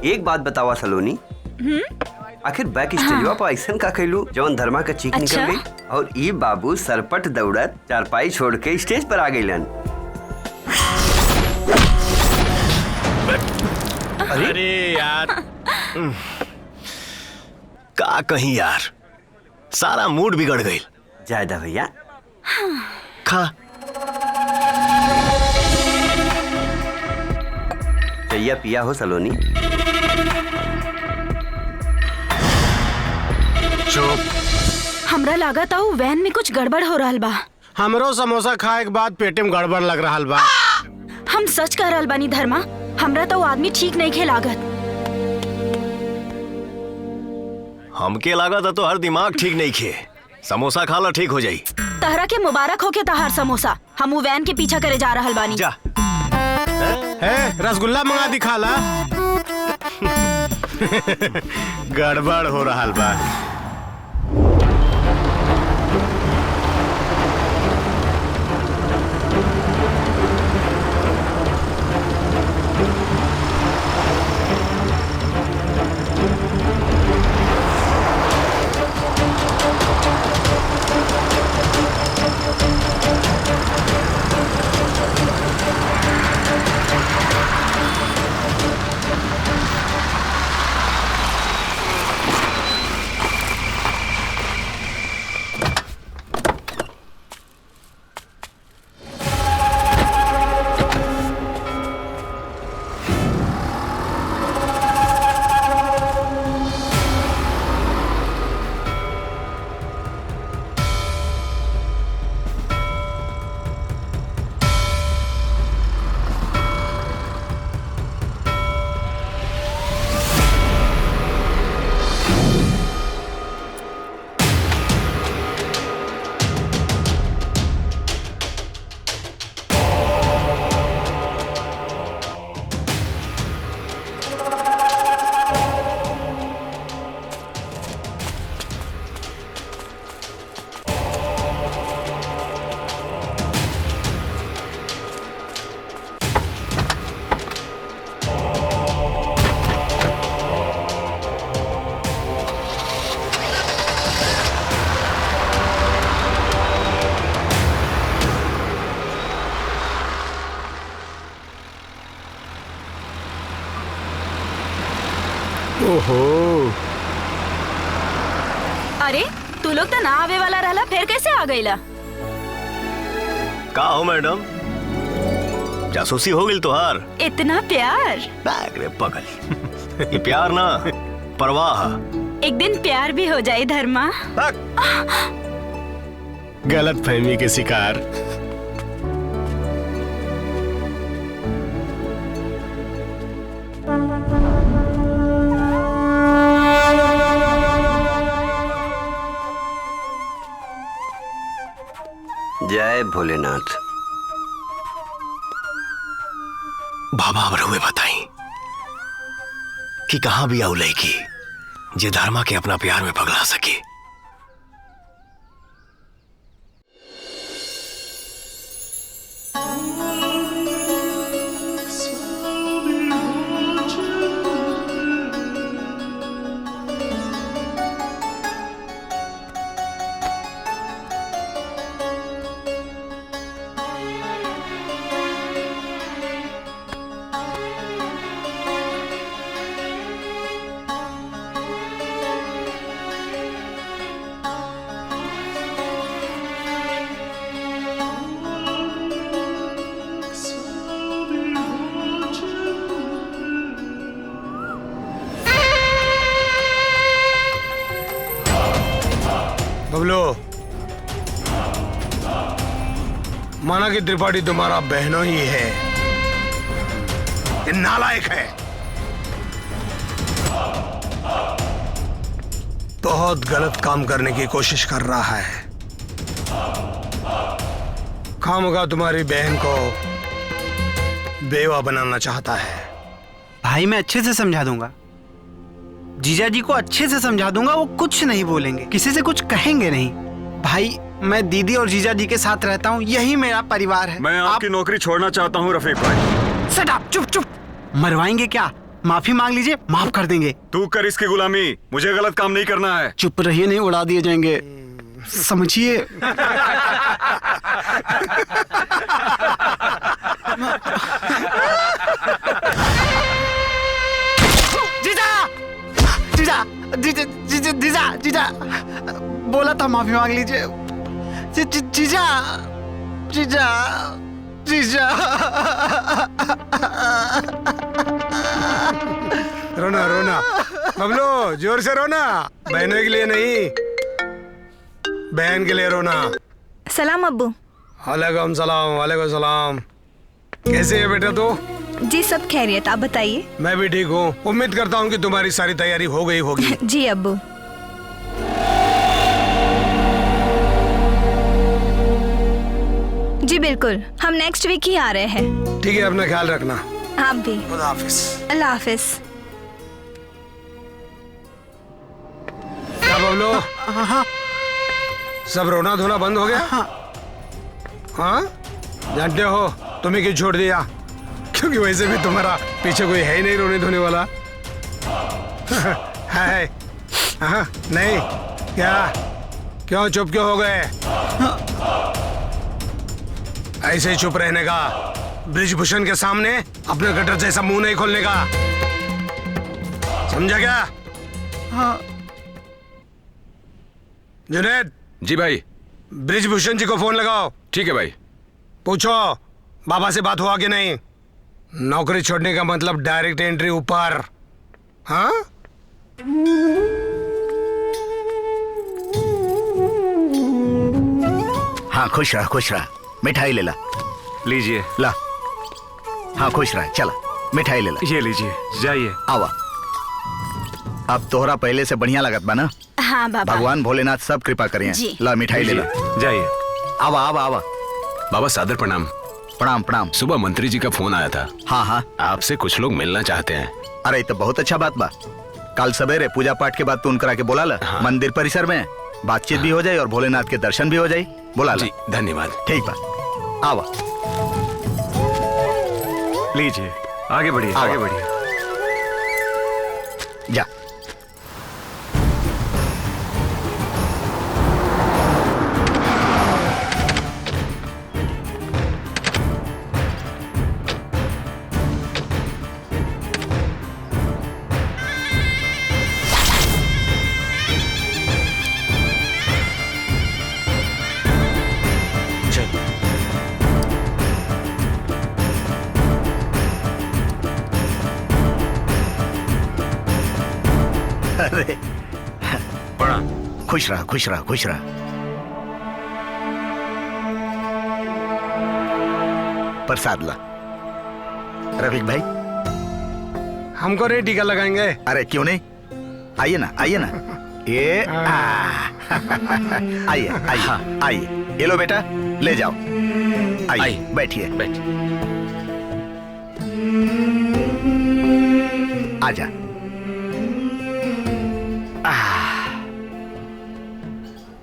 एक बात बतावा सलोनी, आखिर बैक स्टेजवा पर ऐसा का कैलू जवन धर्मा का चीख निकल गई और ई बाबू सरपट दौड़त चारपाई छोड़ के स्टेज पर आ गईलन। अरे यार का कहीं यार, सारा मूड बिगड़ गई। जायदा भैया खा चैया पिया हो सलोनी। चुप। हमरा लागत आऊ वैन में कुछ गड़बड़ हो रहा बा। हमरो समोसा खाए के बाद पेटे में गड़बड़ लग रहा बा। हम सच कह रहल बानी धर्मा, हमरा तो आदमी ठीक नहीं खे लागत। हमके लागत तो हर दिमाग ठीक नहीं खे। समोसा खा ला ठीक हो जाई। तहरा के मुबारक हो के तहार समोसा। हम उ वैन के पीछा करे जा रहल बानी। जा रसगुल्ला मंगा दी खाला। गड़बड़ हो रहा बा। ओहो। अरे तू लोग तो ना आवे वाला रहला, फिर कैसे आ गईला? का हो मैडम, जासूसी हो गई तोहार? इतना प्यार? बैग रे पगल। ये प्यार ना परवाह। एक दिन प्यार भी हो जाए धर्मा। गलत फहमी के शिकार। जय भोलेनाथ। बाबा अब रहुए बताई कि कहां भी आऊ लड़की जे धर्मा के अपना प्यार में पगला सके। बबलू, माना कि त्रिपाठी तुम्हारा बहनों ही है, ये नालायक है। बहुत गलत काम करने की कोशिश कर रहा है। खामखा तुम्हारी बहन को बेवा बनाना चाहता है। भाई मैं अच्छे से समझा दूंगा, जीजा जी को अच्छे से समझा दूंगा, वो कुछ नहीं बोलेंगे, किसी से कुछ कहेंगे नहीं। भाई मैं दीदी और जीजा जी के साथ रहता हूँ, यही मेरा परिवार है। मैं आपकी नौकरी छोड़ना चाहता हूँ रफीक भाई। शट अप, चुप चुप। मरवाएंगे क्या? माफी मांग लीजिए, माफ कर देंगे। तू कर इसकी गुलामी, मुझे गलत काम नहीं करना है। चुप रहिए, नहीं उड़ा दिए जाएंगे, समझिए। जीजा जीजा जीजा जीजा जीजा जीजा बोला था माफी मांग लीजिए। जीजा जीजा जीजा। रोना रोना बबलू, जोर से रोना, बहनों के लिए नहीं, बहन के लिए रोना। सलाम अब्बू। वालेकुम सलाम। वालेकुम सलाम। कैसे है बेटा तू? जी सब खैरियत, आप बताइए। मैं भी ठीक हूँ। उम्मीद करता हूँ कि तुम्हारी सारी तैयारी हो गई होगी। जी अब्बू। जी बिल्कुल, हम नेक्स्ट वीक ही आ रहे हैं। ठीक है, अपना ख्याल रखना। आप भी। खुदा हाफिज। अल्लाह हाफिज। क्या बबलू, हाँ सब रोना धोना बंद हो गया? हाँ, जानते हो तुम्हें क्यों छोड़ दिया? क्योंकि वैसे भी तुम्हारा पीछे कोई है ही नहीं रोने धोने वाला। है? हाँ, नहीं क्या? क्यों चुप क्यों हो गए? ऐसे ही चुप रहने का, ब्रिजभूषण के सामने अपने गटर जैसा मुंह नहीं खोलने का, समझा क्या? हाँ। जुनैद। जी भाई। ब्रिजभूषण जी को फोन लगाओ। ठीक है भाई। पूछो बाबा से बात हुआ कि नहीं। नौकरी छोड़ने का मतलब डायरेक्ट एंट्री ऊपर। हाँ? हाँ खुश रहा, खुश रहा। मिठाई ले ला। लीजिए। ला। हाँ खुश रहा, चला मिठाई ले ला। ये लीजिए, जाइए। आवा। अब तोहरा पहले से बढ़िया लगत बा ना? हाँ बाबा। भगवान भोलेनाथ सब कृपा करिए। जी। ला मिठाई ले ला। जाइए। आवा आवा आवा। बाबा सादर प्रणाम। प्रणाम प्रणाम। सुबह मंत्री जी का फोन आया था। हाँ हाँ। आपसे कुछ लोग मिलना चाहते हैं। अरे ये तो बहुत अच्छा बात बा। कल सवेरे पूजा पाठ के बाद तू उनकरा के बुला ला। हाँ। मंदिर परिसर में बातचीत भी हो जाए और भोलेनाथ के दर्शन भी हो जाए। बुला ला। जी धन्यवाद। ठीक बा, आवा। लीजिए, आगे बढ़िए, आवा। आगे बढ़िए। जा। अरे प्रणाम। खुश रहा, खुश रहा, खुश रहा। प्रसाद ला। रफीक भाई। हमको नहीं टीका लगाएंगे? अरे क्यों नहीं, आइए ना, आइए ना। ये आइए आइए आइए। ये लो बेटा, ले जाओ। आइए बैठिए। बैठिए। आजा।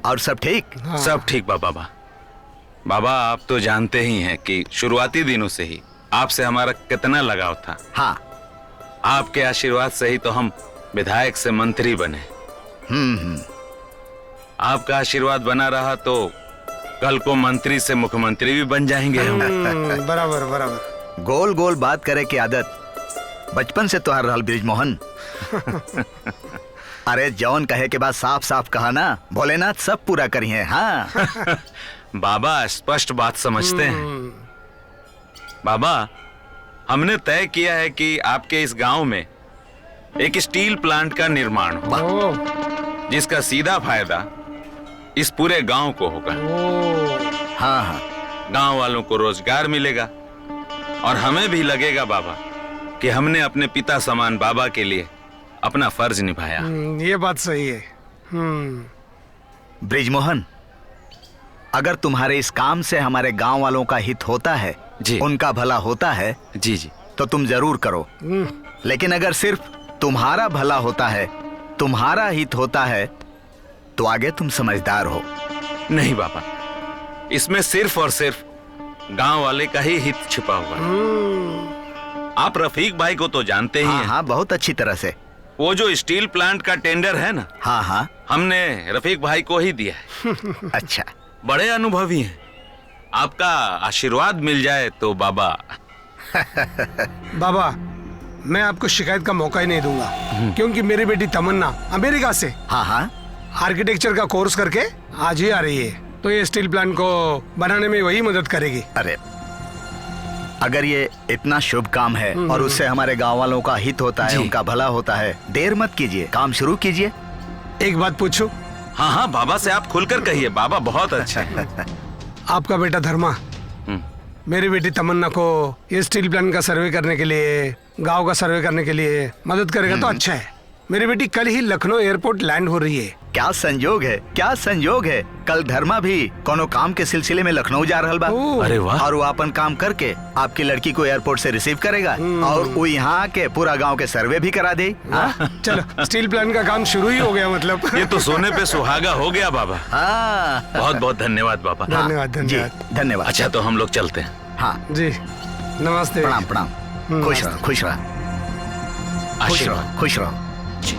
और सब ठीक? सब ठीक बाबा। बाबा आप तो जानते ही हैं कि शुरुआती दिनों से ही आपसे हमारा कितना लगाव था। हाँ। आपके आशीर्वाद से ही तो हम विधायक से मंत्री बने। आपका आशीर्वाद बना रहा तो कल को मंत्री से मुख्यमंत्री भी बन जाएंगे हम। बराबर बराबर। गोल गोल बात करे की आदत बचपन से तो हर रहल ब्रिजमोहन। अरे जौन कहे के बाद साफ साफ कहा ना, भोलेनाथ सब पूरा करिए। हाँ। बाबा स्पष्ट बात समझते हैं। बाबा हमने तय किया है कि आपके इस गांव में एक स्टील प्लांट का निर्माण होगा, जिसका सीधा फायदा इस पूरे गांव को होगा। हाँ हाँ। गांव वालों को रोजगार मिलेगा और हमें भी लगेगा बाबा कि हमने अपने पिता समान बाबा के लिए अपना फर्ज निभाया। ये बात सही है। ब्रिजमोहन, अगर तुम्हारे इस काम से हमारे गांव वालों का हित होता है, जी। उनका भला होता है, जी जी, तो तुम जरूर करो। लेकिन अगर सिर्फ तुम्हारा भला होता है, तुम्हारा हित होता है, तो आगे तुम समझदार हो। नहीं बाबा, इसमें सिर्फ और सिर्फ गांव वाले का ही हित छिपा हुआ है। आप रफीक भाई को तो जानते ही हाँ हैं। हाँ, बहुत अच्छी तरह से। वो जो स्टील प्लांट का टेंडर है ना, हाँ हाँ। हमने रफीक भाई को ही दिया है। अच्छा, बड़े अनुभवी हैं। आपका आशीर्वाद मिल जाए तो बाबा। बाबा, मैं आपको शिकायत का मौका ही नहीं दूंगा, क्योंकि मेरी बेटी तमन्ना अमेरिका से हाँ हाँ। आर्किटेक्चर का कोर्स करके आज ही आ रही है, तो ये स्टील प्लांट को बनाने में वही मदद करेगी। अरे, अगर ये इतना शुभ काम है और उससे हमारे गांव वालों का हित होता है, उनका भला होता है, देर मत कीजिए, काम शुरू कीजिए। एक बात पूछूं? हाँ हाँ, बाबा से आप खुलकर कहिए, बाबा बहुत अच्छा है। आपका बेटा धर्मा मेरी बेटी तमन्ना को ये स्टील प्लांट का सर्वे करने के लिए, गांव का सर्वे करने के लिए मदद करेगा तो अच्छा है। मेरी बेटी कल ही लखनऊ एयरपोर्ट लैंड हो रही है। क्या संजोग है, क्या संजोग है। कल धर्मा भी कोनो काम के सिलसिले में लखनऊ जा रहल बा। अरे वाह। और वो अपन काम करके आपकी लड़की को एयरपोर्ट से रिसीव करेगा और वो यहाँ के पूरा गांव के सर्वे भी करा दे। हाँ? चलो, स्टील प्लांट का काम शुरू ही हो गया मतलब। ये तो सोने पे सुहागा हो गया बाबा। हाँ। बहुत बहुत धन्यवाद बाबा। धन्यवाद जी, धन्यवाद। धन्यवाद। अच्छा, तो हम लोग चलते हैं। हाँ जी, नमस्ते। प्रणाम प्रणाम। खुश रहो, खुश रहो, खुश आशीर्वाद। रहो, खुश रहो। जी।